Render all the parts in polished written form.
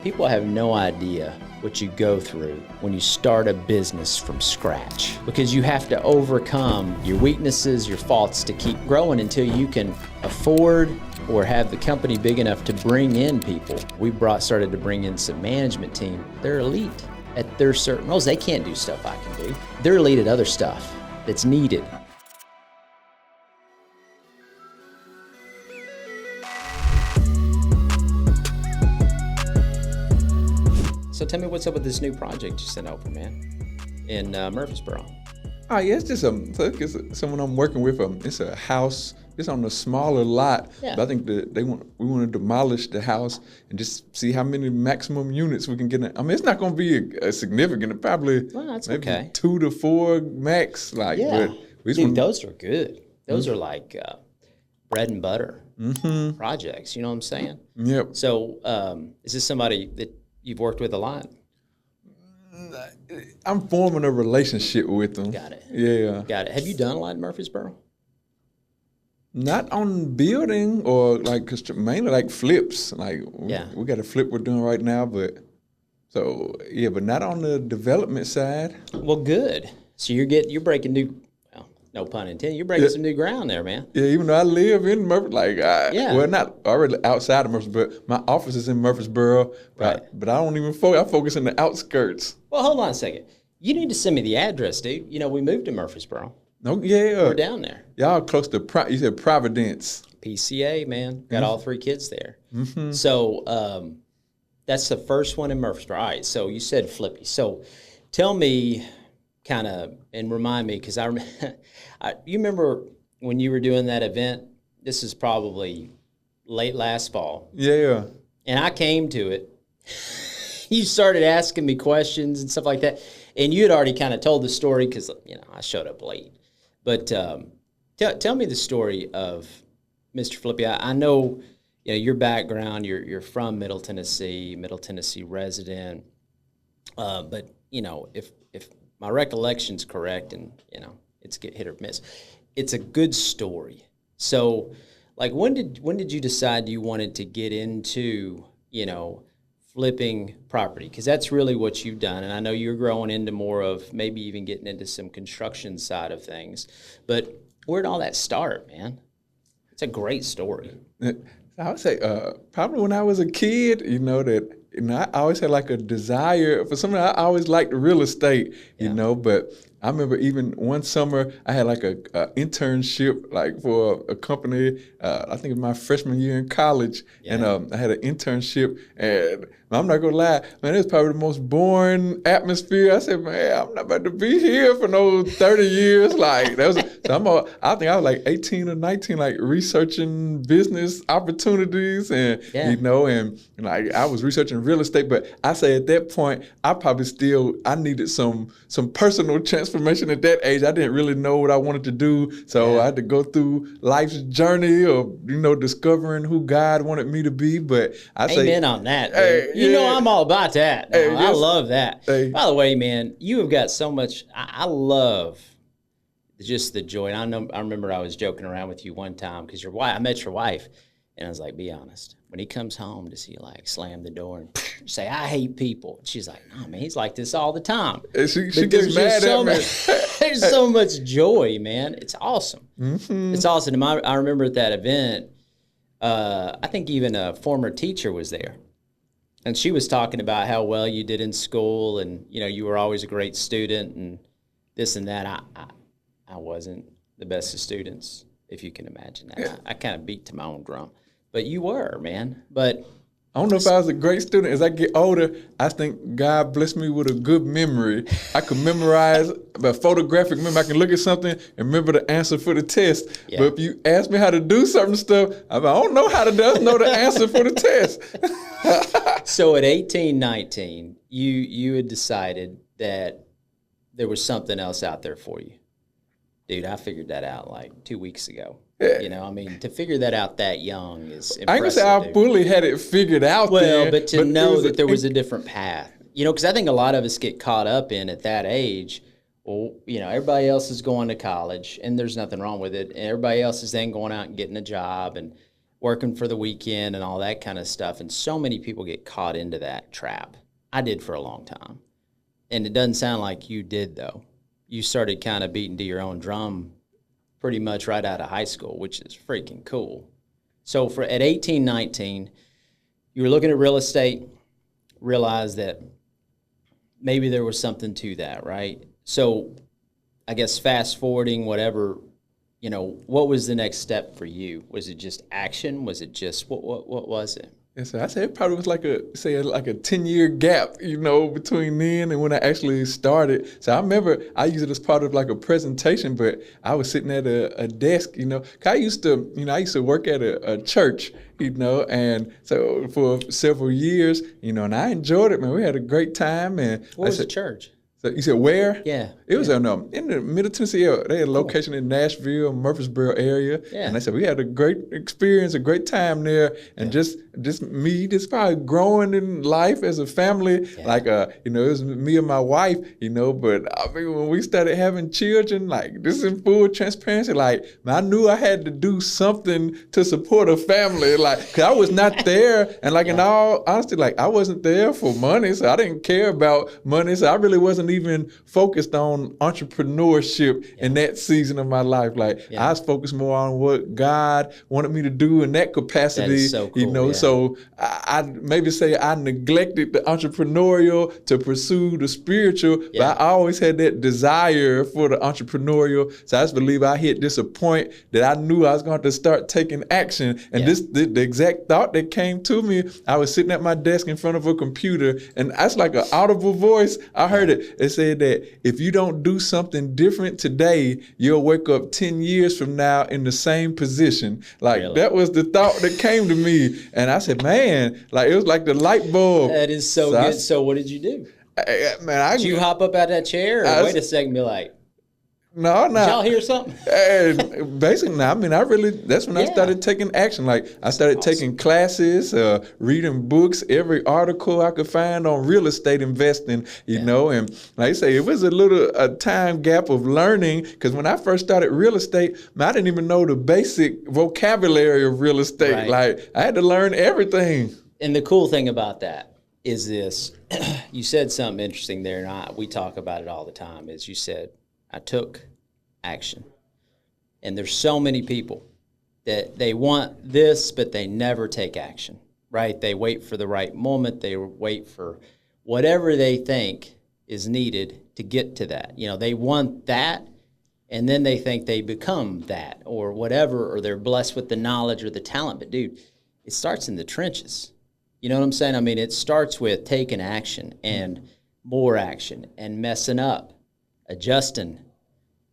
People have no idea what you go through when you start a business from scratch, because you have to overcome your weaknesses, your faults to keep growing until you can afford or have the company big enough to bring in people. We started to bring in some management team. They're elite at their certain roles. They can't do stuff I can do. They're elite at other stuff that's needed. So tell me what's up with this new project you sent over, man, in Murfreesboro. Oh yeah, it's just it's someone I'm working with. It's a house. It's on a smaller lot. Yeah. But I think we want to demolish the house and just see how many maximum units we can get in. I mean, it's not going to be a significant. Probably maybe okay. 2 to 4 max. Yeah, dude, those are good. Those are like bread and butter projects. You know what I'm saying? Yep. So is this somebody that you've worked with a lot? I'm forming a relationship with them. Got it. Yeah. Got it. Have you done a lot in Murfreesboro? Not on building or mainly like flips. We got a flip we're doing right now, but not on the development side. Well, good. So you're breaking new. No pun intended. You're breaking some new ground there, man. Yeah, even though I live in Murfreesboro, well, not already outside of Murfreesboro, but my office is in Murfreesboro. Right. But I don't even focus. I focus in the outskirts. Well, hold on a second. You need to send me the address, dude. You know, we moved to Murfreesboro. No, yeah. We're down there. Y'all close to, you said Providence. PCA, man. Got all 3 kids there. Mm-hmm. So that's the first one in Murfreesboro. All right, so you said Flippy. So tell me kind of, and remind me, because you remember when you were doing that event? This is probably late last fall. Yeah. And I came to it. You started asking me questions and stuff like that. And you had already kind of told the story because, I showed up late. But tell me the story of Mr. Flippy. I know, your background. You're from Middle Tennessee resident. But, if my recollection's correct, and, it's get hit or miss, it's a good story. So, when did you decide you wanted to get into, flipping property? Because that's really what you've done. And I know you're growing into more of maybe even getting into some construction side of things. But where'd all that start, man? It's a great story. I would say probably when I was a kid, I always had like a desire for something. I always liked real estate, but I remember even one summer I had like a internship for a company. I think it was my freshman year in college, and I had an internship. And I'm not gonna lie, man, it was probably the most boring atmosphere. I said, man, I'm not about to be here for no 30 years. I think I was like 18 or 19, researching business opportunities, and I was researching real estate. But I say at that point, I needed some personal transformation at that age. I didn't really know what I wanted to do, so I had to go through life's journey of discovering who God wanted me to be. But Amen on that. I'm all about that. I love that. By the way, man, you have got so much. I love just the joy. And I remember I was joking around with you one time because I met your wife, and I was like, be honest. When he comes home, does he slam the door and say, I hate people? And she's like, no, man, he's like this all the time. She gets mad at me. There's so much joy, man. It's awesome. Mm-hmm. It's awesome. I remember at that event, I think even a former teacher was there. And she was talking about how well you did in school, and, you were always a great student and this and that. I wasn't the best of students, if you can imagine that. I kind of beat to my own drum. But you were, man. But I don't know if I was a great student. As I get older, I think God blessed me with a good memory. I could memorize a photographic memory. I can look at something and remember the answer for the test. Yeah. But if you ask me how to do certain stuff, I don't know how to know the answer for the test. So at 18, 19, you had decided that there was something else out there for you. Dude, I figured that out 2 weeks ago. To figure that out that young is impressive. I can say I fully had it figured out there. Well, but to know that there was a different path. Because I think a lot of us get caught up in at that age, everybody else is going to college, and there's nothing wrong with it. And everybody else is then going out and getting a job. working for the weekend and all that kind of stuff. And so many people get caught into that trap. I did for a long time. And it doesn't sound like you did, though. You started kind of beating to your own drum pretty much right out of high school, which is freaking cool. So at 18, 19, you were looking at real estate, realized that maybe there was something to that, right? So I guess fast forwarding, whatever, what was the next step for you? Was it just action? Was it just, what was it? And so I say it probably was like a 10-year gap, between then and when I actually started. So I remember I used it as part of like a presentation, but I was sitting at a desk, 'cause I used to work at a church, and so for several years, and I enjoyed it, man. We had a great time. And what was the church? So you said where? Yeah. It was in the Middle Tennessee area. They had a location in Nashville, Murfreesboro area. Yeah. And they said we had a great experience, a great time there. And just probably growing in life as a family. Yeah. Like, it was me and my wife, but I mean, when we started having children, like this is in full transparency, like I knew I had to do something to support a family. Like, 'cause I was not there. And like in all honesty, like I wasn't there for money. So I didn't care about money. So I really wasn't even focused on entrepreneurship in that season of my life. Like I was focused more on what God wanted me to do in that capacity. That is so cool, So I maybe say I neglected the entrepreneurial to pursue the spiritual, but I always had that desire for the entrepreneurial. So I just believe I hit this a point that I knew I was going to have to start taking action. And the exact thought that came to me, I was sitting at my desk in front of a computer, and that's like an audible voice. I heard it. It said that if you don't do something different today, you'll wake up 10 years from now in the same position. Like that was the thought that came to me. And I said, man, like it was like the light bulb. That is so good. So what did you do? Did you hop up out of that chair or wait a second and be like, No. Did y'all hear something? Basically, that's when I started taking action. Like I started taking classes, reading books, every article I could find on real estate investing, you know, and like I say, it was a time gap of learning, because when I first started real estate, I didn't even know the basic vocabulary of real estate. Right. Like I had to learn everything. And the cool thing about that is this, you said something interesting there, and we talk about it all the time, is you said, I took action. And there's so many people that they want this, but they never take action, right? They wait for the right moment. They wait for whatever they think is needed to get to that. You know, they want that, and then they think they become that or whatever, or they're blessed with the knowledge or the talent. But, dude, it starts in the trenches. You know what I'm saying? I mean, it starts with taking action and more action and messing up, adjusting,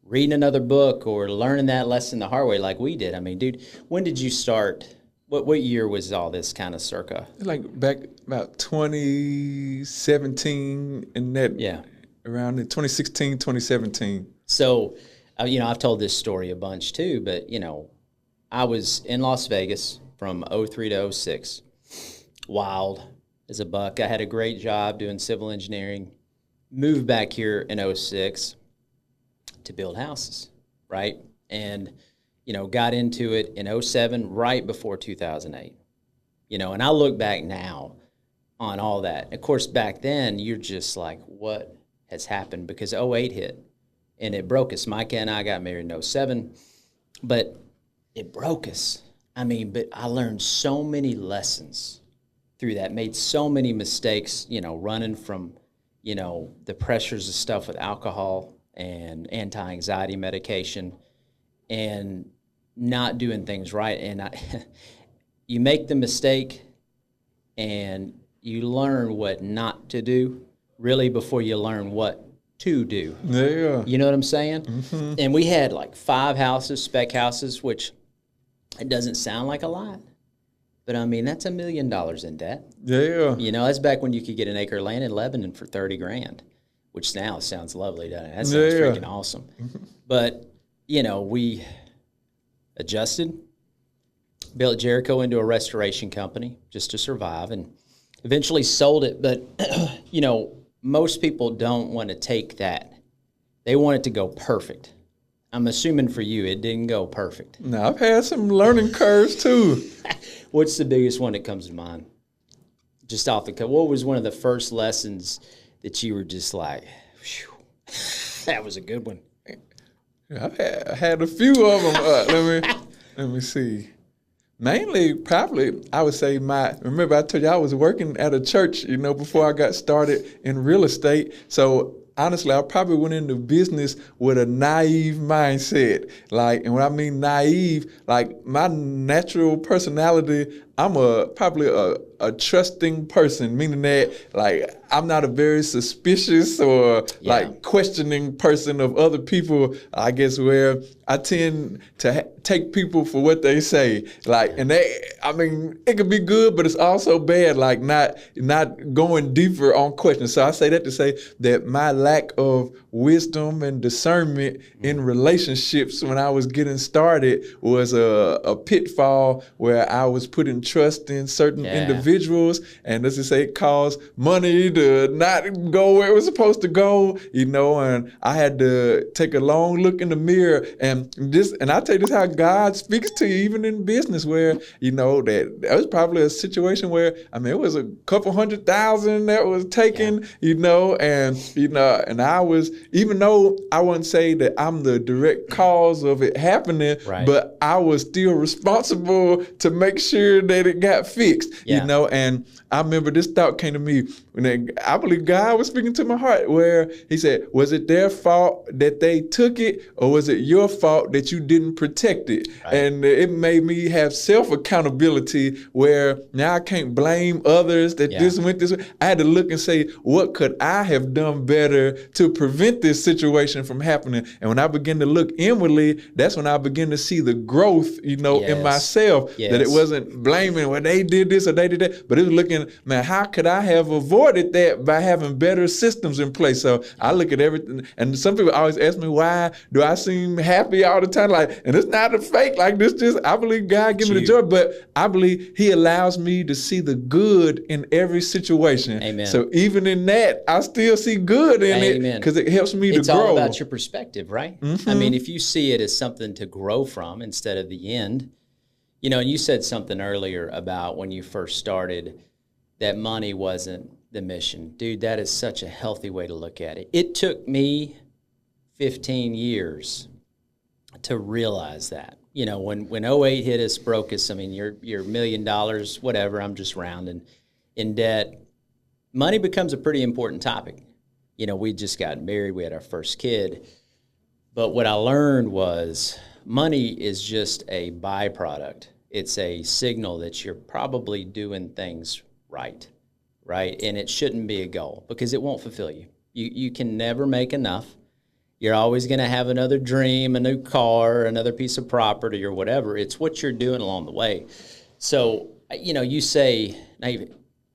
reading another book, or learning that lesson the hard way like we did. I mean, dude, when did you start? What year was all this kind of circa? Like back about 2017 and that, around 2016, 2017. So, you know, I've told this story a bunch too, but, you know, I was in Las Vegas from 03 to 06. Wild as a buck. I had a great job doing civil engineering. Moved back here in 06 to build houses, right? And, you know, got into it in 07, right before 2008. You know, and I look back now on all that. Of course, back then, you're just like, what has happened? Because 08 hit, and it broke us. Micah and I got married in 07, but it broke us. I mean, but I learned so many lessons through that, made so many mistakes, you know, running from, you know, the pressures of stuff with alcohol and anti-anxiety medication and not doing things right. And you make the mistake and you learn what not to do really before you learn what to do. Yeah. You know what I'm saying? Mm-hmm. And we had like 5 houses, spec houses, which it doesn't sound like a lot. But, I mean, that's $1 million in debt. Yeah. You know, that's back when you could get an acre of land in Lebanon for $30,000, which now sounds lovely, doesn't it? That sounds freaking awesome. Mm-hmm. But, you know, we adjusted, built Jericho into a restoration company just to survive, and eventually sold it. But, you know, most people don't want to take that. They want it to go perfect. I'm assuming for you, it didn't go perfect. Now, I've had some learning curves too. What's the biggest one that comes to mind? Just off the cuff, what was one of the first lessons that you were just like, whew, that was a good one? I had a few of them. Let me see. Mainly, probably, I would say remember I told you I was working at a church, before I got started in real estate. So honestly, I probably went into business with a naive mindset. And when I mean naive, my natural personality, I'm probably a trusting person, meaning that I'm not a very suspicious or questioning person of other people. I guess where I tend to take people for what they say. And it could be good, but it's also bad. Not going deeper on questions. So I say that to say that my lack of wisdom and discernment in relationships when I was getting started was a pitfall where I was putting trust in certain individuals, and let's just say it caused money to not go where it was supposed to go, and I had to take a long look in the mirror, and I tell you this how God speaks to you even in business where, that was probably a situation where, it was a couple $100,000 that was taken, and I was, even though I wouldn't say that I'm the direct cause of it happening, but I was still responsible to make sure that it got fixed, and I remember this thought came to me when I believe God was speaking to my heart where he said, was it their fault that they took it, or was it your fault that you didn't protect it? And it made me have self-accountability where now I can't blame others that this went this way. I had to look and say, what could I have done better to prevent this situation from happening? And when I begin to look inwardly, that's when I begin to see the growth, in myself, that it wasn't blaming when they did this or they did that, but it was looking, man, how could I have avoided that by having better systems in place? So I look at everything, and some people always ask me, why do I seem happy all the time? And it's not a fake, this just, I believe God give me the joy, but I believe he allows me to see the good in every situation. Amen. So even in that, I still see good in it because it helps me to grow. It's all about your perspective, right? Mm-hmm. If you see it as something to grow from instead of the end, and you said something earlier about when you first started that money wasn't the mission. Dude, that is such a healthy way to look at it. It took me 15 years to realize that. When 08 hit us, broke us, you're $1 million, whatever, I'm just rounding, in debt, money becomes a pretty important topic. We just got married, we had our first kid. But what I learned was money is just a byproduct. It's a signal that you're probably doing things right? And it shouldn't be a goal because it won't fulfill you. You can never make enough. You're always going to have another dream, a new car, another piece of property or whatever. It's what you're doing along the way. So, you say, now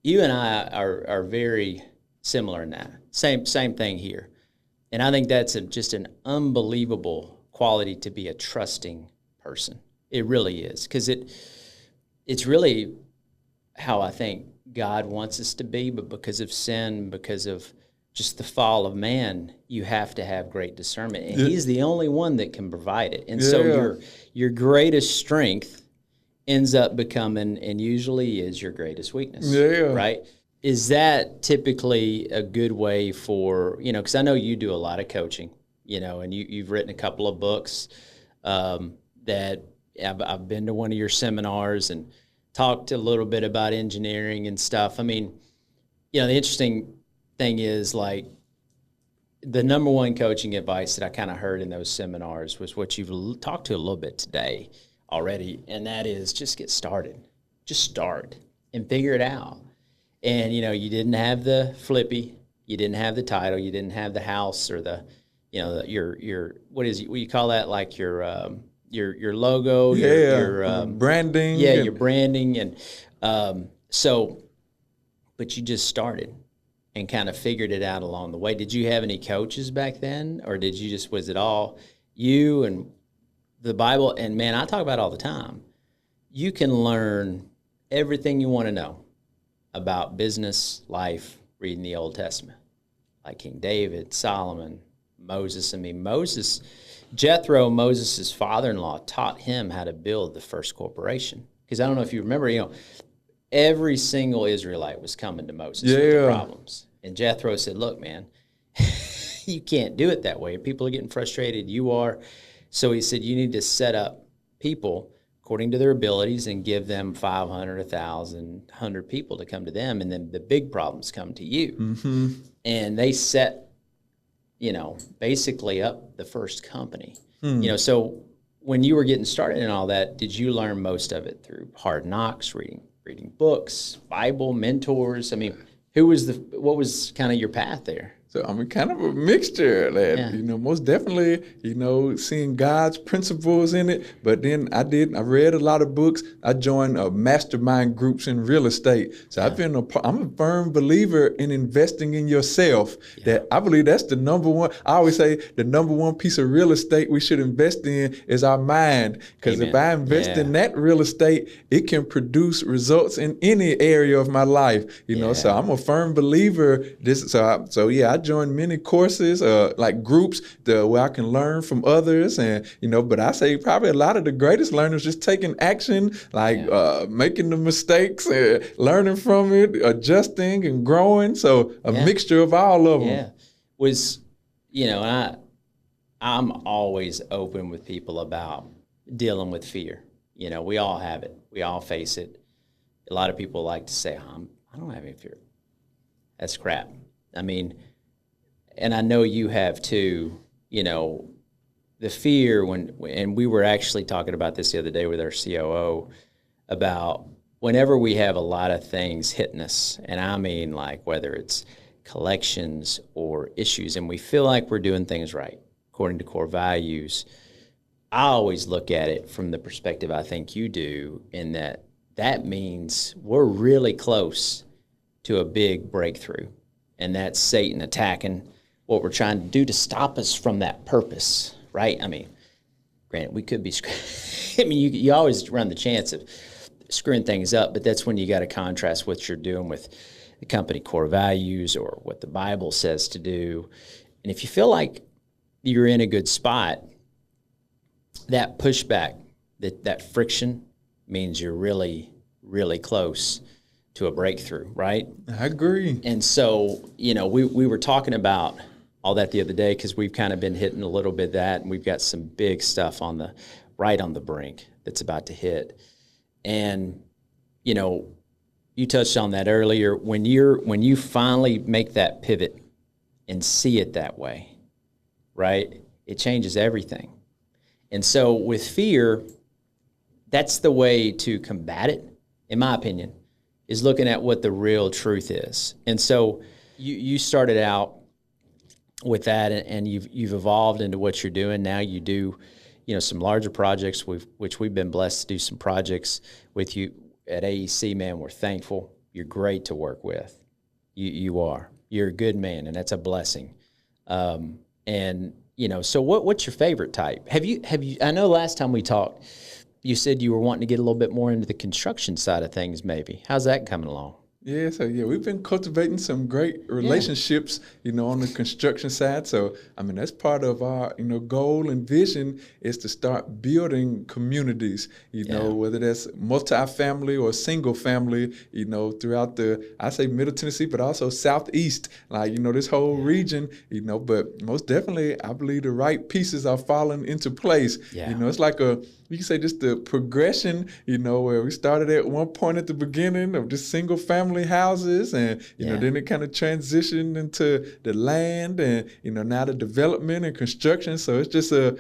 you and I are very similar in that. Same thing here. And I think that's just an unbelievable quality to be a trusting person. It really is, because it's really how I think God wants us to be, but because of sin, because of just the fall of man, you have to have great discernment. And he's the only one that can provide it. And so your greatest strength ends up becoming, and usually is, your greatest weakness, right? Is that typically a good way for, because I know you do a lot of coaching, and you've written a couple of books that I've been to one of your seminars and talked a little bit about engineering and stuff. The interesting thing is, the number one coaching advice that I kind of heard in those seminars was what you've talked to a little bit today already, and that is just get started. Just start and figure it out. And, you didn't have the Flippy, you didn't have the title, you didn't have the house or the, your what you call that, your logo, your branding. Yeah, your branding. And but you just started and kind of figured it out along the way. Did you have any coaches back then, or was it all you and the Bible? And man, I talk about it all the time. You can learn everything you want to know about business, life, reading the Old Testament, like King David, Solomon, Moses. Moses, Jethro, Moses' father-in-law, taught him how to build the first corporation. Because I don't know if you remember, every single Israelite was coming to Moses with the problems. And Jethro said, look, man, you can't do it that way. People are getting frustrated. You are. So he said, you need to set up people according to their abilities and give them 500, 1,000, 100 people to come to them. And then the big problems come to you. Mm-hmm. And they set, basically up the first company. So when you were getting started and all that, did you learn most of it through hard knocks, reading books, Bible, mentors? I mean, what was kind of your path there? So I'm kind of a mixture, lad. Most definitely, seeing God's principles in it. But then I read a lot of books. I joined mastermind groups in real estate. So I'm a firm believer in investing in yourself. That I believe that's the number one. I always say the number one piece of real estate we should invest in is our mind. Because if I invest in that real estate, it can produce results in any area of my life. So I'm a firm believer. I joined many courses, like groups where I can learn from others. And, but I say probably a lot of the greatest learners just taking action, making the mistakes, learning from it, adjusting and growing. So a mixture of all of them. I'm always open with people about dealing with fear. We all have it. We all face it. A lot of people like to say, I don't have any fear. That's crap. I mean, and I know you have too, the fear and we were actually talking about this the other day with our COO about whenever we have a lot of things hitting us, and I mean like whether it's collections or issues, and we feel like we're doing things right according to core values, I always look at it from the perspective I think you do, in that means we're really close to a big breakthrough, and that's Satan attacking what we're trying to do to stop us from that purpose, right? I mean, granted, we could be you always run the chance of screwing things up, but that's when you got to contrast what you're doing with the company core values or what the Bible says to do. And if you feel like you're in a good spot, that pushback, that friction means you're really, really close to a breakthrough, right? I agree. And so, we were talking about all that the other day because we've kind of been hitting a little bit of that, and we've got some big stuff on the brink that's about to hit. And, you touched on that earlier. When you finally make that pivot and see it that way, right, it changes everything. And so with fear, that's the way to combat it, in my opinion, is looking at what the real truth is. And so you started out with that, and you've evolved into what you're doing. Now you do, some larger projects, which we've been blessed to do some projects with you at AEC, man. We're thankful. You're great to work with. You are. You're a good man, and that's a blessing. So what's your favorite type? Have you, I know last time we talked, you said you were wanting to get a little bit more into the construction side of things maybe. How's that coming along? Yeah, we've been cultivating some great relationships, on the construction side. So, that's part of our, goal and vision is to start building communities, whether that's multifamily or single family, throughout I say Middle Tennessee, but also Southeast, this whole region, but most definitely I believe the right pieces are falling into place. Yeah. It's like you can say just the progression, where we started at one point at the beginning of just single family houses, and then it kind of transitioned into the land, and now the development and construction. So it's just a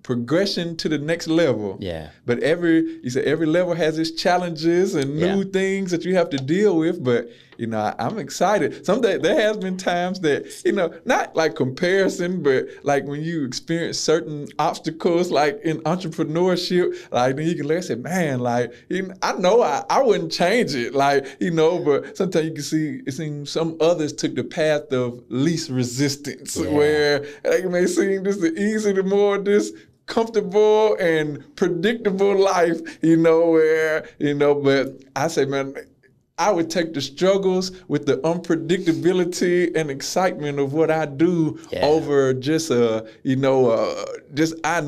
progression to the next level. Yeah. But every level has its challenges and new things that you have to deal with. But I'm excited. Someday there has been times that not like comparison, but like when you experience certain obstacles, like in entrepreneurship, then you can say, man, I know I wouldn't change it, but sometimes you can see it seems some others took the path of least resistance, where it may seem just the easy, the more just comfortable and predictable life, where, but I say, man, I would take the struggles with the unpredictability and excitement of what I do over just just I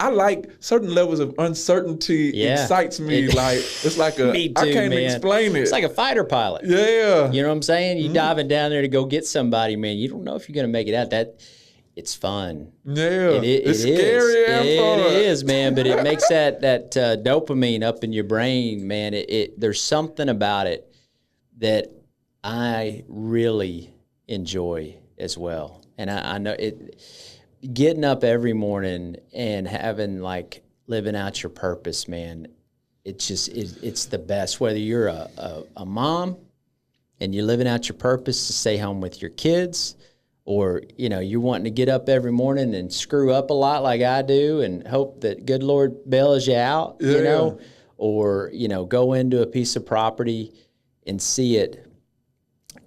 like certain levels of uncertainty excites me. Like it's like Me too, I can't man. explain it. It's like a fighter pilot. Yeah. You know what I'm saying? You diving down there to go get somebody, man. You don't know if you're going to make it out. It's fun. Yeah, it's scary and fun. It is, man. But it makes that dopamine up in your brain, man. There's something about it that I really enjoy as well. And I know it. Getting up every morning and having living out your purpose, man. It's the best. Whether you're a mom and you're living out your purpose to stay home with your kids, or you're wanting to get up every morning and screw up a lot like I do and hope that good Lord bails you out, or go into a piece of property and see it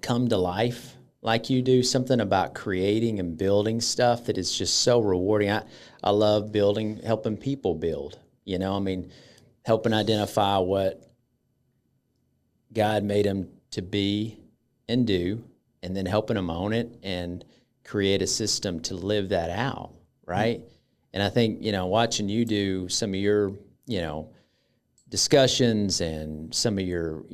come to life like you do. Something about creating and building stuff that is just so rewarding. I love helping people build, helping identify what God made them to be and do, and then helping them own it and create a system to live that out, right? And I think, watching you do some of your, discussions and some of your,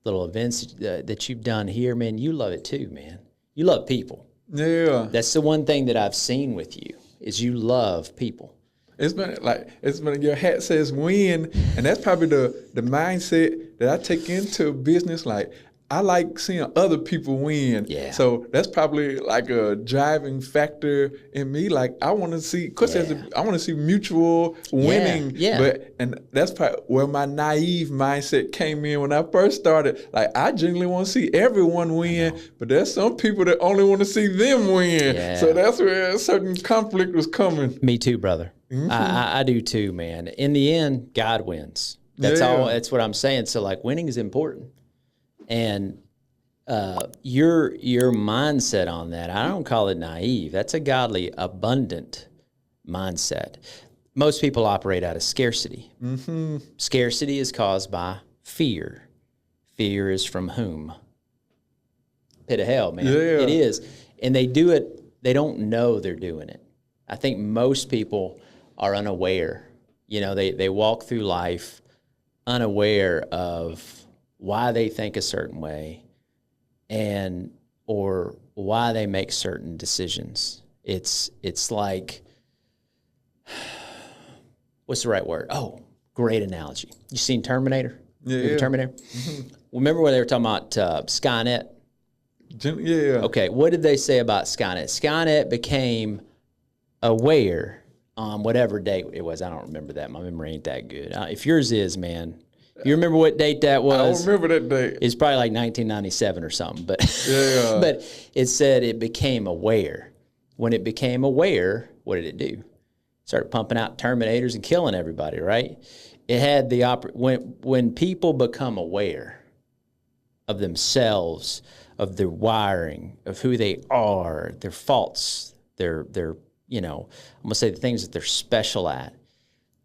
little events that you've done here, man, you love it too, man. You love people. Yeah. That's the one thing that I've seen with you is you love people. It's been your hat says win, and that's probably the mindset that I take into business. Like, I like seeing other people win. Yeah. So that's probably like a driving factor in me. Like, I want to see, I want to see mutual winning. Yeah. And that's probably where my naive mindset came in when I first started. Like, I genuinely want to see everyone win, but there's some people that only want to see them win. Yeah. So that's where a certain conflict was coming. Me too, brother. Mm-hmm. I do too, man. In the end, God wins. That's all. That's what I'm saying. So winning is important. And your mindset on that, I don't call it naive. That's a godly, abundant mindset. Most people operate out of scarcity. Mm-hmm. Scarcity is caused by fear. Fear is from whom? Pit of hell, man. Yeah. It is. And they do it, they don't know they're doing it. I think most people are unaware. They walk through life unaware of why they think a certain way or why they make certain decisions. It's like, what's the right word? Oh, great analogy. You seen Terminator? Yeah. Terminator? Mm-hmm. Remember where they were talking about Skynet? Yeah. Okay, what did they say about Skynet? Skynet became aware on whatever date it was. I don't remember that. My memory ain't that good. If yours is, man. You remember what date that was? I don't remember that date. It's probably like 1997 or something. But yeah. But it said it became aware. When it became aware, what did it do? It started pumping out Terminators and killing everybody, right? It had the when people become aware of themselves, of their wiring, of who they are, their faults, their I'm gonna say the things that they're special at.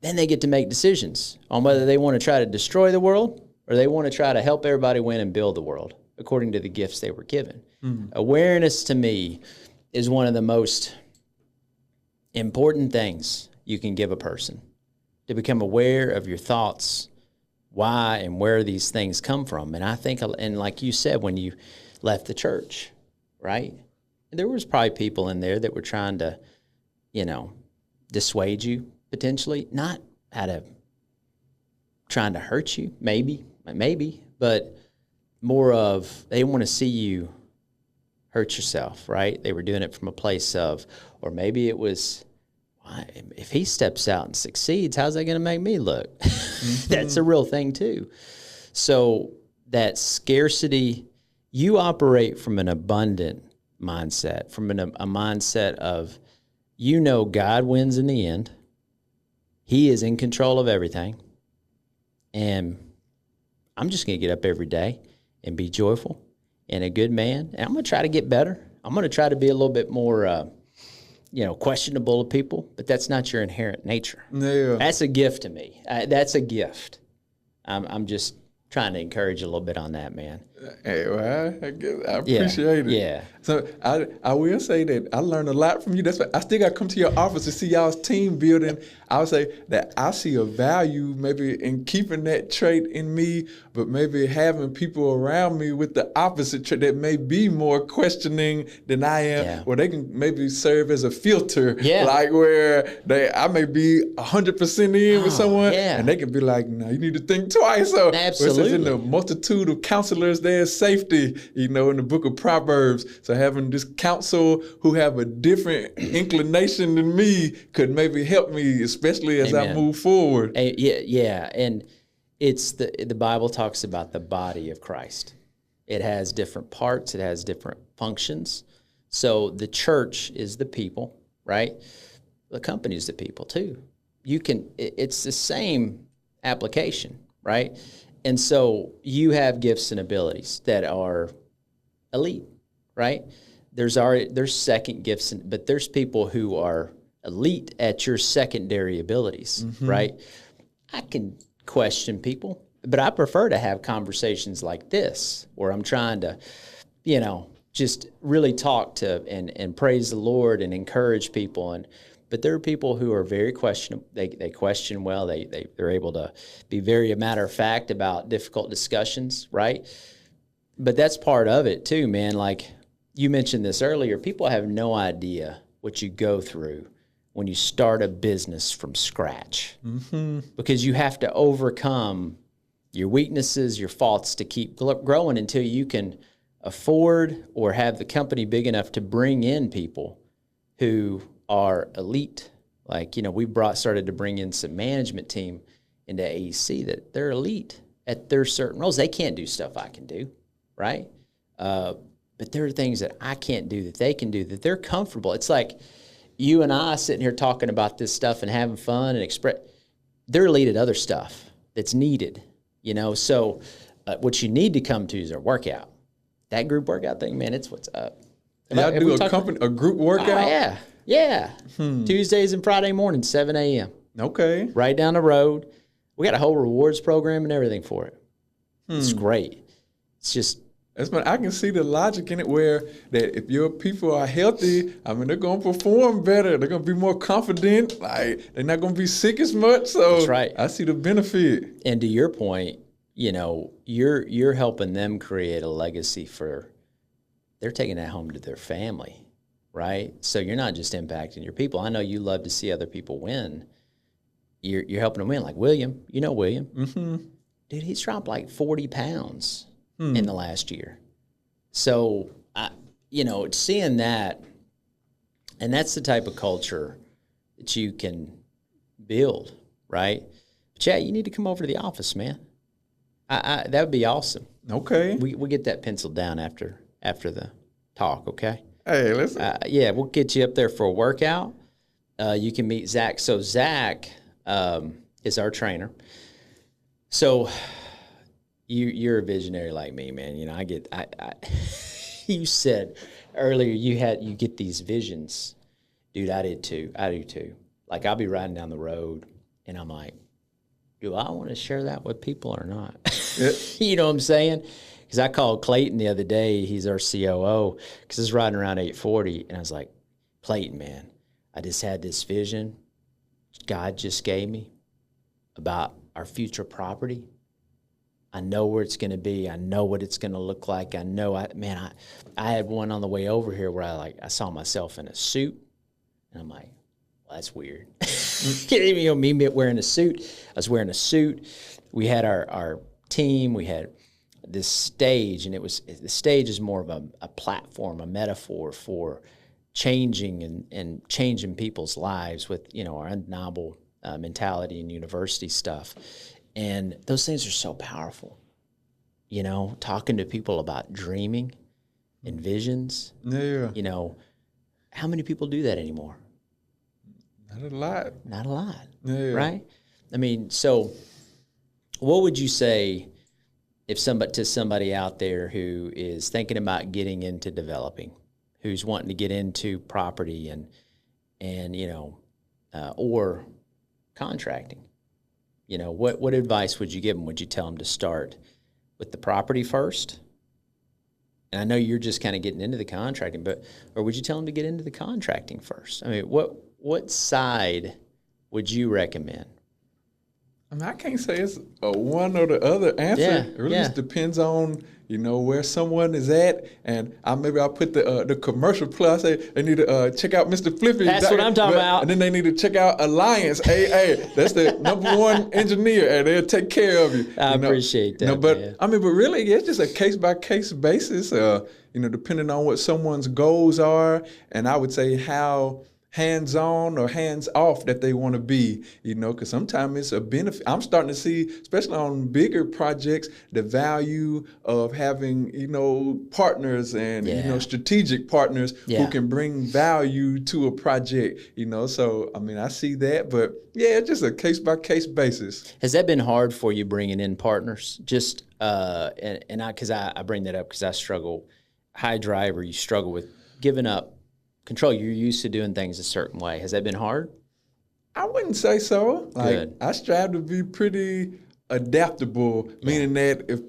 Then they get to make decisions on whether they want to try to destroy the world or they want to try to help everybody win and build the world according to the gifts they were given. Mm-hmm. Awareness to me is one of the most important things you can give a person, to become aware of your thoughts, why and where these things come from. And I think, and like you said, when you left the church, right? There was probably people in there that were trying to, dissuade you. Potentially, not out of trying to hurt you, maybe, but more of they want to see you hurt yourself, right? They were doing it from a place of, or maybe it was, if he steps out and succeeds, how's that going to make me look? Mm-hmm. That's a real thing too. So that scarcity, you operate from an abundant mindset, from a mindset of, God wins in the end. He is in control of everything. And I'm just going to get up every day and be joyful and a good man. And I'm going to try to get better. I'm going to try to be a little bit more, questionable of people, but that's not your inherent nature. Yeah. That's a gift to me. That's a gift. I'm just trying to encourage you a little bit on that, man. Hey, well, I guess I appreciate it. Yeah. So I will say that I learned a lot from you. That's why I still got to come to your office to see y'all's team building. I would say that I see a value maybe in keeping that trait in me, but maybe having people around me with the opposite trait that may be more questioning than I am, where they can maybe serve as a filter, like where I may be 100% in with someone, and they can be like, no, you need to think twice. So absolutely. It says in the multitude of counselors, there's safety, in the book of Proverbs. So having this counsel who have a different inclination than me could maybe help me, especially as I move forward. Yeah. And it's the Bible talks about the body of Christ. It has different parts. It has different functions. So the church is the people, right? The company is the people too. It's the same application, right? And so you have gifts and abilities that are elite, right? There's second gifts, but there's people who are elite at your secondary abilities, right? I can question people, but I prefer to have conversations like this where I'm trying to, just really talk to and praise the Lord and encourage people. But there are people who are very questionable. They question well. They're able to be very matter of fact about difficult discussions, right? But that's part of it too, man. Like you mentioned this earlier, people have no idea what you go through when you start a business from scratch, because you have to overcome your weaknesses, your faults to keep growing until you can afford or have the company big enough to bring in people who are elite. Like, we started to bring in some management team into AEC that they're elite at their certain roles. They can't do stuff I can do, right? But there are things that I can't do that they can do, that they're comfortable. It's like you and I sitting here talking about this stuff and having fun and they're elite at other stuff that's needed, So what you need to come to is a workout. That group workout thing, man, it's what's up. Y'all do a group workout? Oh, yeah. Tuesdays and Friday mornings, 7 a.m. Okay. Right down the road. We got a whole rewards program and everything for it. It's great. It's just... I can see the logic in it where that if your people are healthy, they're going to perform better. They're going to be more confident. Like, they're not going to be sick as much. So that's right. I see the benefit. And to your point, you're helping them create a legacy they're taking that home to their family, right? So you're not just impacting your people. I know you love to see other people win. You're helping them win. Like William, William. Mm-hmm. Dude, he's dropped like 40 pounds in the last year. So, seeing that, and that's the type of culture that you can build, right? But yeah, you need to come over to the office, man. That would be awesome. Okay. We get that penciled down after the talk, okay? Hey, listen. Yeah, we'll get you up there for a workout. You can meet Zach. So Zach is our trainer. So you're a visionary like me, man. You said earlier you get these visions. Dude, I do too. Like, I'll be riding down the road and I'm like, do I want to share that with people or not? You know what I'm saying? Because I called Clayton the other day. He's our COO, because I was riding around 840, and I was like, Clayton, man, I just had this vision God just gave me about our future property. I know where it's going to be. I know what it's going to look like. I know, I had one on the way over here where I saw myself in a suit, and I'm like, well, that's weird. Me wearing a suit. I was wearing a suit. We had our team. We had this stage, and the stage is more of a platform, a metaphor for changing and changing people's lives with, our undeniable mentality and university stuff. And those things are so powerful, talking to people about dreaming and visions. Yeah. How many people do that anymore? Not a lot. Yeah. Right? So what would you say to somebody out there who is thinking about getting into developing, who's wanting to get into property and or contracting? What advice would you give them? Would you tell them to start with the property first? And I know you're just kind of getting into the contracting, or would you tell them to get into the contracting first? I mean, what side would you recommend? I mean, I can't say it's a one or the other answer. Yeah, It really just depends on, where someone is at. And maybe I'll put the commercial plus. I say they need to check out Mr. Flippy. That's what I'm talking about. And then they need to check out Alliance. Hey, that's the number one engineer, and they'll take care of you. I appreciate that. But man. but really, it's just a case by case basis. Depending on what someone's goals are, and I would say how hands-on or hands-off that they want to be, because sometimes it's a benefit. I'm starting to see, especially on bigger projects, the value of having, partners and, strategic partners who can bring value to a project, So, I mean, I see that, but it's just a case-by-case basis. Has that been hard for you bringing in partners? Just, because I bring that up because I struggle, high driver, you struggle with giving up control. You're used to doing things a certain way. Has that been hard? I wouldn't say so. Good. I strive to be pretty adaptable, meaning that if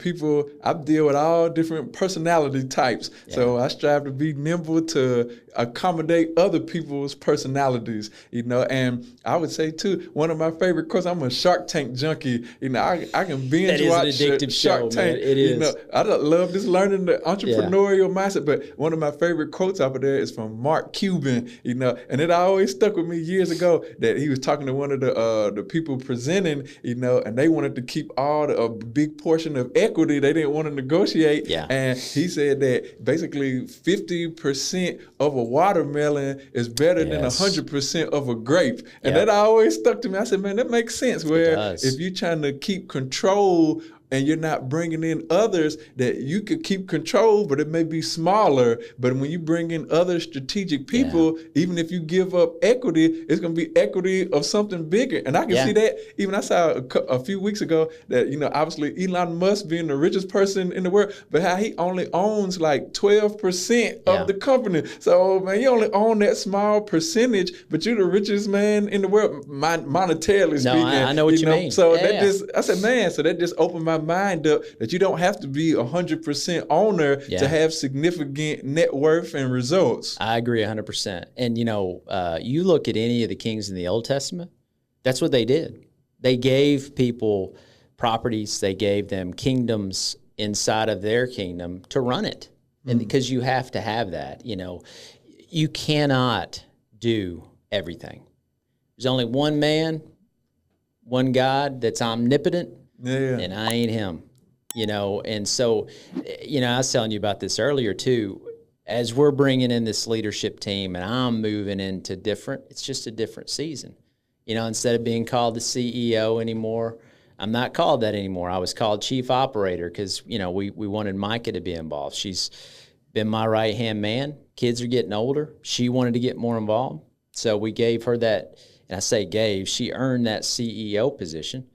I deal with all different personality types. So I strive to be nimble to accommodate other people's personalities, and I would say too, one of my favorite quotes, I'm a Shark Tank junkie. I can binge watch an addictive Shark show, Tank. man. It is. I love just learning the entrepreneurial mindset, but one of my favorite quotes out of there is from Mark Cuban, and it always stuck with me years ago that he was talking to one of the people presenting, and they wanted to keep a big portion of equity. They didn't want to negotiate. Yeah. And he said that basically 50% of a watermelon is better than 100% of a grape. And that always stuck to me. I said, man, that makes sense. Where if you're trying to keep control and you're not bringing in others that you could keep control, but it may be smaller. But when you bring in other strategic people, even if you give up equity, it's going to be equity of something bigger. And I can see that. Even I saw a few weeks ago that, obviously Elon Musk being the richest person in the world, but how he only owns like 12% of the company. So, man, you only own that small percentage, but you're the richest man in the world, monetarily speaking. I know what you mean. So I said, man, so that just opened my mind up that you don't have to be 100% owner to have significant net worth and results. I agree 100%. And, you look at any of the kings in the Old Testament, that's what they did. They gave people properties, they gave them kingdoms inside of their kingdom to run it. And because you have to have that, you cannot do everything. There's only one man, one God that's omnipotent, and I ain't him, And so, I was telling you about this earlier too. As we're bringing in this leadership team and I'm moving into it's just a different season. Instead of being called the CEO anymore, I'm not called that anymore. I was called chief operator because, we wanted Micah to be involved. She's been my right-hand man. Kids are getting older. She wanted to get more involved. So we gave her that, and I say gave, she earned that CEO position.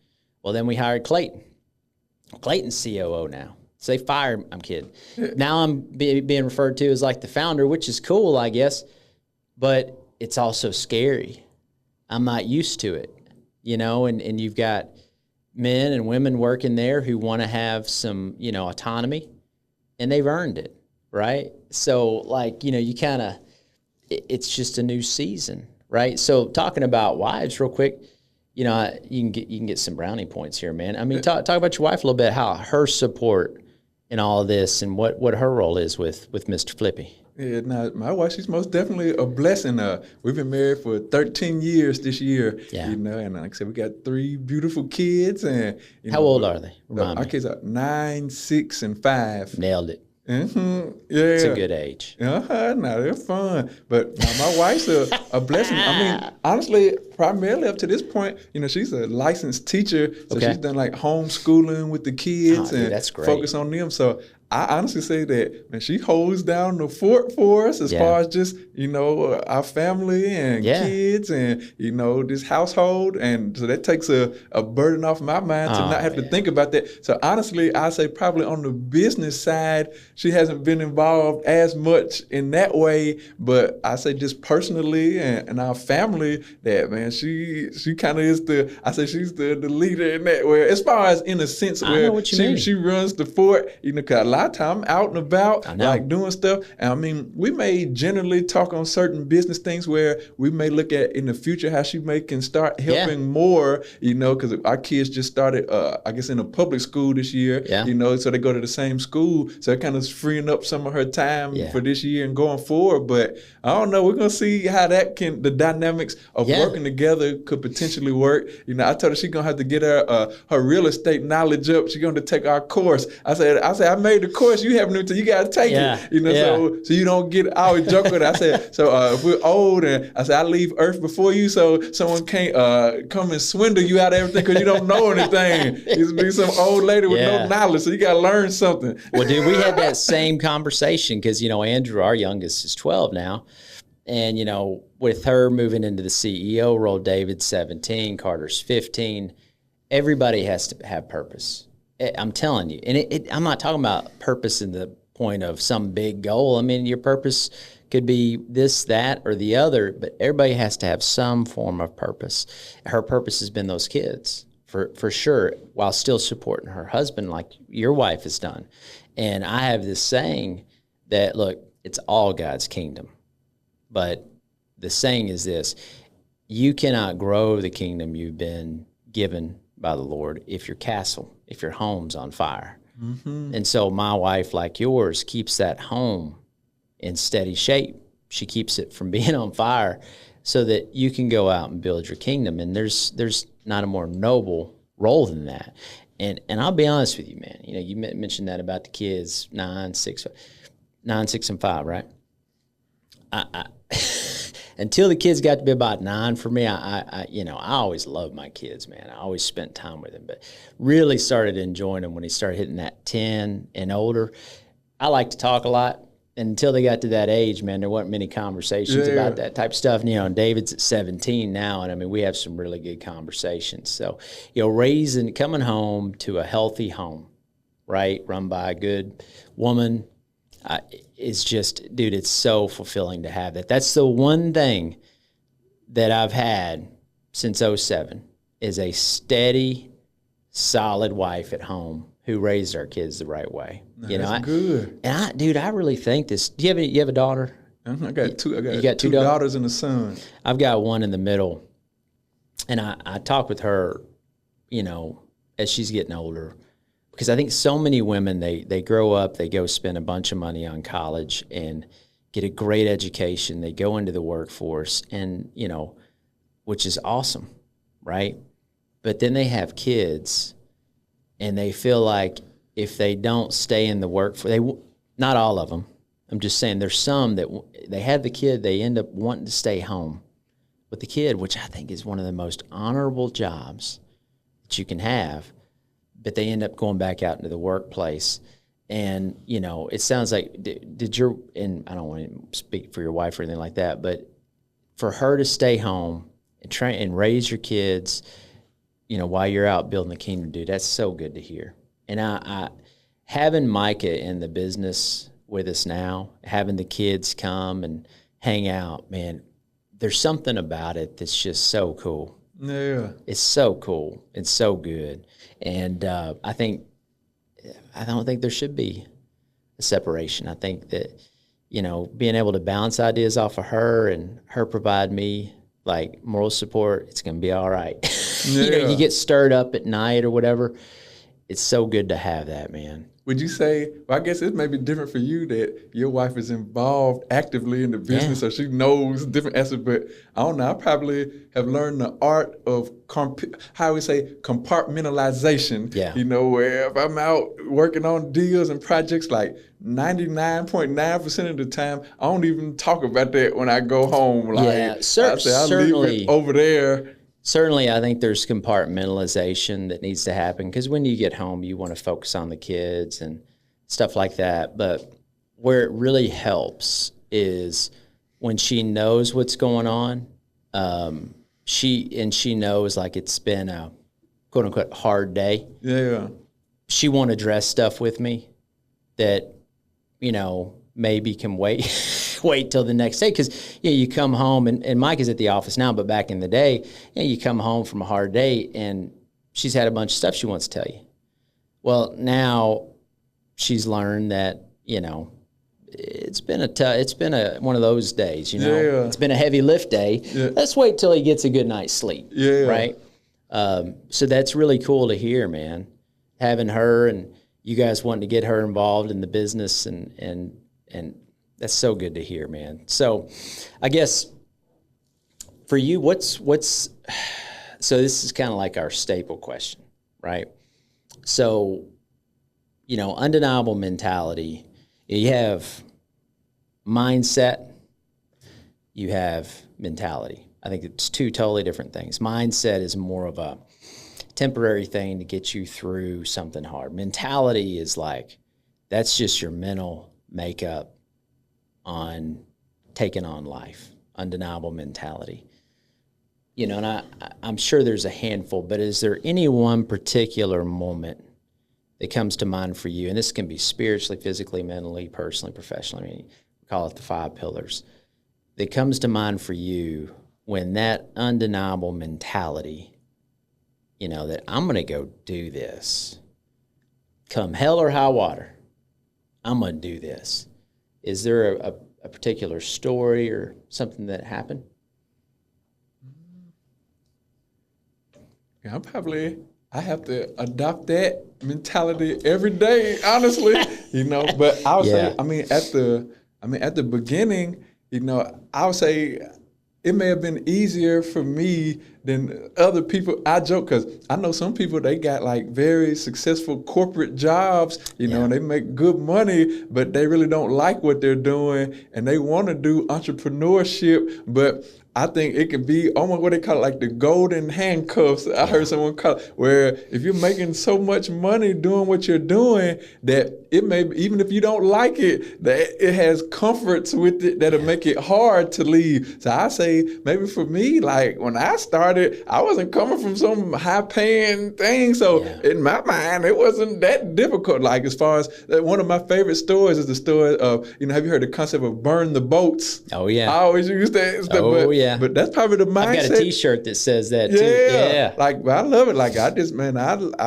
Well, then we hired Clayton. Clayton's COO now. So they fired, I'm kidding. Now I'm being referred to as like the founder, which is cool, I guess, but it's also scary. I'm not used to it, and you've got men and women working there who want to have some, autonomy, and they've earned it, right? So, you kind of, it's just a new season, right? So talking about wives real quick, you can get some brownie points here, man. I mean, talk about your wife a little bit, how her support in all of this and what her role is with Mr. Flippy. Yeah, now my wife, she's most definitely a blessing. We've been married for 13 years this year. Yeah. And like I said, we got 3 beautiful kids. And how old are they? Our kids are 9, 6, and 5. Nailed it. Mm-hmm. Yeah, it's a good age. No, they're fun. But my wife's a blessing. I mean, honestly, primarily up to this point, she's a licensed teacher, so she's done like homeschooling with the kids and that's great. Focus on them. So I honestly say that, man, she holds down the fort for us as far as just, our family and kids and, this household. And so that takes a burden off my mind to not have to think about that. So honestly, I say probably on the business side, she hasn't been involved as much in that way. But I say just personally and our family that, man, she kind of is she's the leader in that way. As far as in a sense where she runs the fort, because a lot of time I'm out and about, like doing stuff. And I mean, we may generally talk on certain business things where we may look at in the future how she can start helping more, because our kids just started, I guess, in a public school this year, so they go to the same school. So it kind of freeing up some of her time for this year and going forward. But I don't know. We're going to see how the dynamics of working together could potentially work. I told her she's going to have to get her real estate knowledge up. She's going to take our course. I said, I made the course. You haven't, you got to take it. So you don't get, I always joke with her. I said, so if we're old, and I said, I leave Earth before you, so someone can't come and swindle you out of everything because you don't know anything. It's be some old lady with no knowledge, so you got to learn something. Well, dude, we had that same conversation because, Andrew, our youngest, is 12 now. And, with her moving into the CEO role, David's 17, Carter's 15, everybody has to have purpose. I'm telling you. And I'm not talking about purpose in the point of some big goal. I mean, your purpose could be this, that, or the other, but everybody has to have some form of purpose. Her purpose has been those kids, for sure, while still supporting her husband like your wife has done. And I have this saying that, look, it's all God's kingdom. But the saying is this: you cannot grow the kingdom you've been given by the Lord if your home's on fire. Mm-hmm. And so my wife, like yours, keeps that home in steady shape. She keeps it from being on fire so that you can go out and build your kingdom. And there's not a more noble role than that. And I'll be honest with you, man. You mentioned that about the kids, 9, 6, and 5, right? I until the kids got to be about 9 for me, I always loved my kids, man. I always spent time with them, but really started enjoying them when he started hitting that 10 and older. I like to talk a lot. And until they got to that age, man, there weren't many conversations about that type of stuff. And, David's at 17 now, and I mean, we have some really good conversations. So, coming home to a healthy home, right, run by a good woman, is just, dude, it's so fulfilling to have that. That's the one thing that I've had since 2007 is a steady, solid wife at home who raised our kids the right way. That's good. And I really think this. Do you have a daughter? I got two. I got two daughters and a son. I've got one in the middle, and I talk with her, as she's getting older, because I think so many women they grow up, they go spend a bunch of money on college and get a great education. They go into the workforce, and which is awesome, right? But then they have kids. And they feel like if they don't stay in the workforce, not all of them. I'm just saying there's some that they have the kid, they end up wanting to stay home with the kid, which I think is one of the most honorable jobs that you can have. But they end up going back out into the workplace. And, it sounds like, and I don't want to speak for your wife or anything like that, but for her to stay home and train and raise your kids, while you're out building the kingdom, dude, that's so good to hear. And I having Micah in the business with us now, having the kids come and hang out, man, there's something about it that's just so cool. Yeah. It's so cool. It's so good. And I don't think there should be a separation. I think that, being able to bounce ideas off of her and her provide me like moral support, it's going to be all right. You get stirred up at night or whatever. It's so good to have that, man. Would you say, I guess it may be different for you that your wife is involved actively in the business, so she knows different aspects, but I don't know, I probably have learned the art of, compartmentalization, where if I'm out working on deals and projects, like 99.9% of the time, I don't even talk about that when I go home. Like, certainly. Leave it over there. Certainly, I think there's compartmentalization that needs to happen because when you get home, you want to focus on the kids and stuff like that. But where it really helps is when she knows what's going on. She knows like it's been a quote unquote hard day. Yeah. She won't address stuff with me that, maybe can wait till the next day. Because you come home, and Mike is at the office now, but back in the day, you come home from a hard day and she's had a bunch of stuff she wants to tell you. Well, now she's learned that, it's been one of those days, It's been a heavy lift day. Yeah. Let's wait till he gets a good night's sleep. Yeah. Right. So that's really cool to hear, man. Having her and you guys wanting to get her involved in the business and that's so good to hear, man. So I guess for you, so this is kind of like our staple question, right? So, undeniable mentality, you have mindset, you have mentality. I think it's two totally different things. Mindset is more of a temporary thing to get you through something hard. Mentality is like, that's just your mental makeup on taking on life, undeniable mentality. And I'm sure there's a handful, but is there any one particular moment that comes to mind for you? And this can be spiritually, physically, mentally, personally, professionally. I mean, we call it the 5 pillars. That comes to mind for you when that undeniable mentality, that I'm going to go do this. Come hell or high water, I'm going to do this. Is there a particular story or something that happened? Yeah, I have to adopt that mentality every day, honestly, but I would say, at the beginning, I would say it may have been easier for me than other people. I joke because I know some people, they got like very successful corporate jobs, and they make good money, but they really don't like what they're doing and they want to do entrepreneurship, but I think it could be almost what they call it, like the golden handcuffs. I heard someone call it, where if you're making so much money doing what you're doing, that it may, even if you don't like it, that it has comforts with it that'll make it hard to leave. So I say maybe for me, like when I started, I wasn't coming from some high paying thing. So in my mind, it wasn't that difficult. Like as far as one of my favorite stories is the story of, have you heard the concept of burn the boats? Oh yeah. I always use that. But that's probably the mindset. I've got a T-shirt that says that too. Yeah. Like I love it. Like I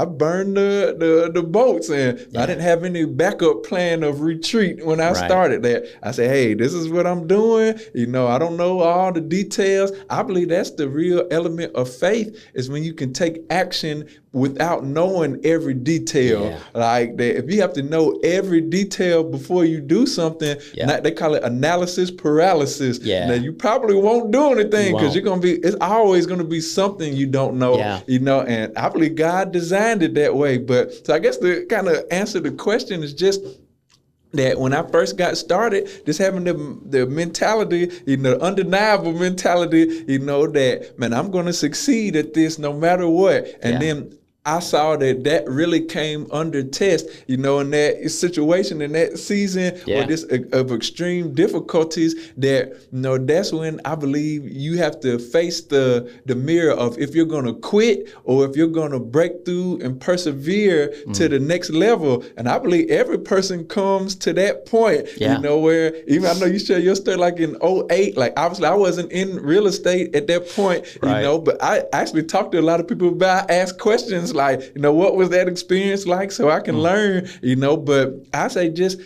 burned the boats, and I didn't have any backup plan of retreat when I started that. I said, hey, this is what I'm doing. I don't know all the details. I believe that's the real element of faith, is when you can take action without knowing every detail. Yeah. Like that, if you have to know every detail before you do something, they call it analysis paralysis. Yeah. Now you probably won't do anything because it's always going to be something you don't know. Yeah. And I believe God designed it that way. But so I guess the kind of answer to the question is just that when I first got started, just having the mentality, the undeniable mentality, that, man, I'm going to succeed at this no matter what. And then I saw that really came under test, in that situation, in that season, or this of extreme difficulties, that, that's when I believe you have to face the mirror of if you're going to quit or if you're going to break through and persevere to the next level. And I believe every person comes to that point, where even I know you share your story like in 2008, like obviously I wasn't in real estate at that point, but I actually talked to a lot of people about, ask questions like, what was that experience like so I can learn, but I say just,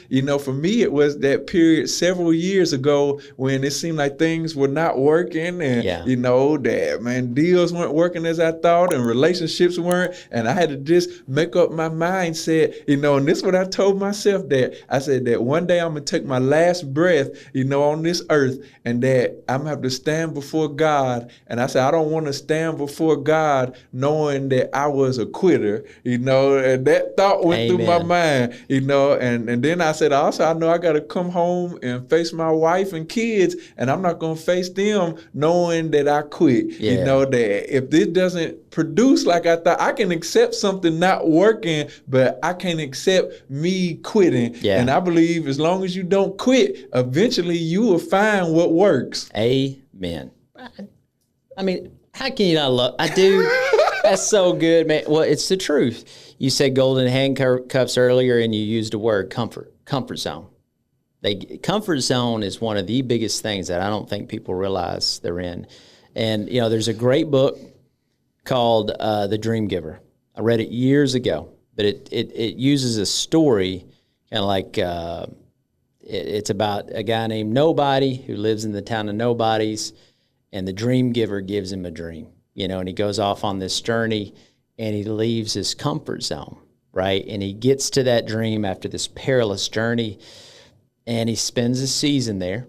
for me, it was that period several years ago when it seemed like things were not working and, that, man, deals weren't working as I thought and relationships weren't. And I had to just make up my mindset, and this is what I told myself, that I said that one day I'm going to take my last breath, on this earth, and that I'm going to have to stand before God. And I said, I don't want to stand before God knowing that I was a quitter, and that thought went through my mind, and then I said, also, I know I got to come home and face my wife and kids, and I'm not going to face them knowing that I quit. That if this doesn't produce like I thought, I can accept something not working, but I can't accept me quitting. And I believe as long as you don't quit, eventually you will find what works. Amen. I mean, how can you not love? I do. That's so good, man. Well, it's the truth. You said golden handcuffs earlier, and you used the word comfort zone. Comfort zone is one of the biggest things that I don't think people realize they're in. And, there's a great book called The Dream Giver. I read it years ago, but it uses a story kind of like it's about a guy named Nobody who lives in the town of Nobodies, and the dream giver gives him a dream, and he goes off on this journey, and he leaves his comfort zone, right? And he gets to that dream after this perilous journey, and he spends a season there,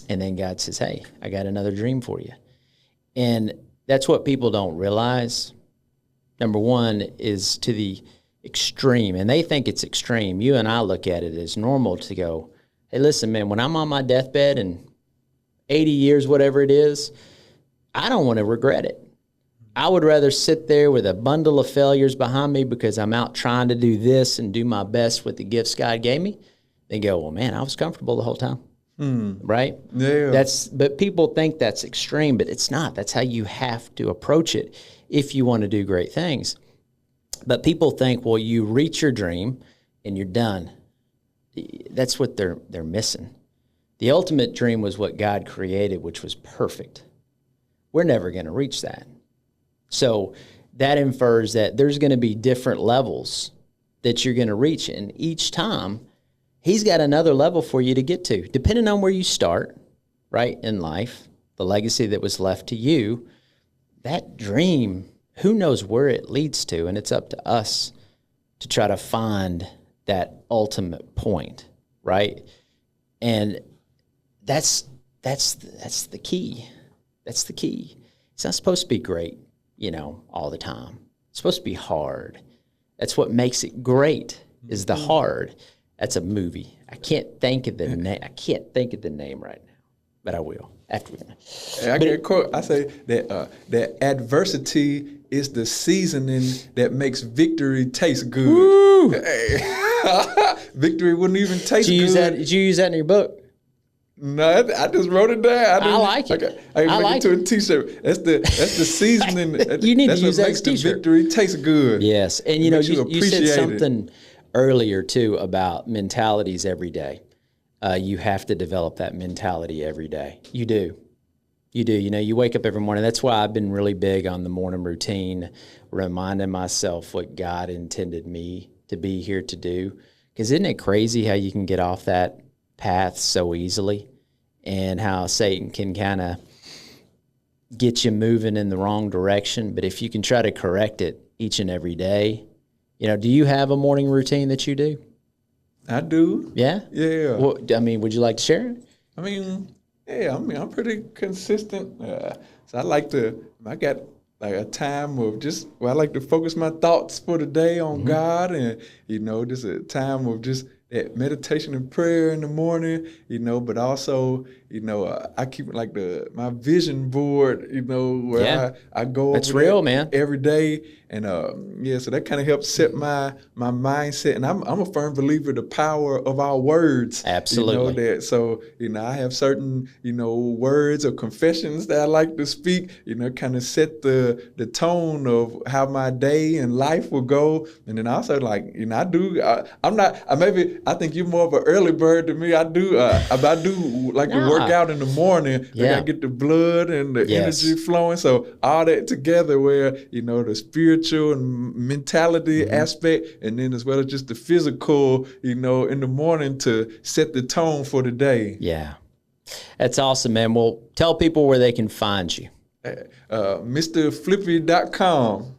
and then God says, hey, I got another dream for you. And that's what people don't realize. Number one is to the extreme, and they think it's extreme. You and I look at it as normal to go, hey, listen, man, when I'm on my deathbed and 80 years, whatever it is, I don't want to regret it. I would rather sit there with a bundle of failures behind me because I'm out trying to do this and do my best with the gifts God gave me than go, well, man, I was comfortable the whole time. Right? Yeah. But people think that's extreme, but it's not. That's how you have to approach it if you want to do great things. But people think, well, you reach your dream and you're done. That's what they're missing. The ultimate dream was what God created, which was perfect. We're never going to reach that. So that infers that there's going to be different levels that you're going to reach. And each time, He's got another level for you to get to, depending on where you start, right, in life, the legacy that was left to you. That dream, who knows where it leads to, and it's up to us to try to find that ultimate point, right? And that's the key. That's the key. It's not supposed to be great, all the time. It's supposed to be hard. That's what makes it great, is the hard. That's a movie. I can't think of the name. I can't think of the name right now, but I will after we're done. I get a quote. I say that adversity is the seasoning that makes victory taste good. Victory wouldn't even taste good. Did you use that in your book? No, I just wrote it down. I like it. I can make it to a T-shirt. That's the seasoning. You need to use that makes as a T-shirt. The victory taste good. Yes, and you said something earlier too about mentalities every day. You have to develop that mentality every day. You do. You wake up every morning. That's why I've been really big on the morning routine, reminding myself what God intended me to be here to do. Because isn't it crazy how you can get off that path so easily, and how Satan can kind of get you moving in the wrong direction? But if you can try to correct it each and every day, do you have a morning routine that you do? I do. Yeah? Yeah. Well, would you like to share it? I'm pretty consistent. So I got like a time of I like to focus my thoughts for the day on God, and, just a time of just that meditation and prayer in the morning, but also, I keep like my vision board, where I go That's over real, man. every day. And so that kind of helps set my mindset. And I'm a firm believer the power of our words. Absolutely. I have certain, words or confessions that I like to speak, kind of set the tone of how my day and life will go. And then also I think you're more of an early bird than me. I do like to work out in the morning. I gotta get the blood and the energy flowing. So all that together where, the spiritual and mentality aspect, and then as well as just the physical, in the morning to set the tone for the day. Yeah. That's awesome, man. Well, tell people where they can find you. MrFlippy.com.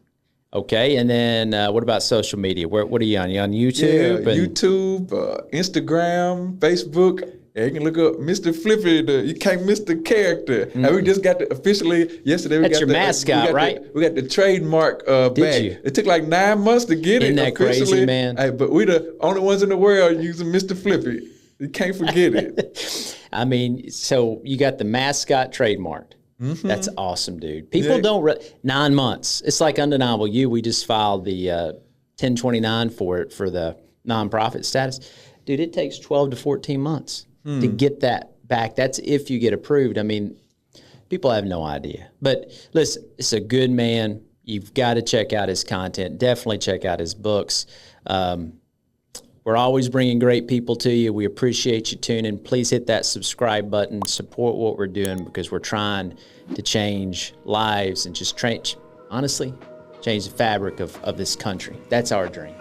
Okay, and then what about social media? What are you on? You on YouTube? YouTube, Instagram, Facebook, And you can look up Mr. Flippy. You can't miss the character. And we just got officially yesterday. That's your mascot, right? We got the trademark back. you? It took like 9 months to get Isn't it that crazy, officially. man? But we the only ones in the world using Mr. Flippy. You can't forget it. I mean, so you got the mascot trademarked. That's awesome, dude. People don't 9 months. It's like Undeniable You. We just filed the 1029 for it for the nonprofit status. Dude, it takes 12 to 14 months to get that back. That's if you get approved. I mean, people have no idea. But listen, it's a good man. You've got to check out his content. Definitely check out his books. We're always bringing great people to you. We appreciate you tuning. Please hit that subscribe button. Support what we're doing because we're trying to change lives and just honestly, change the fabric of this country. That's our dream.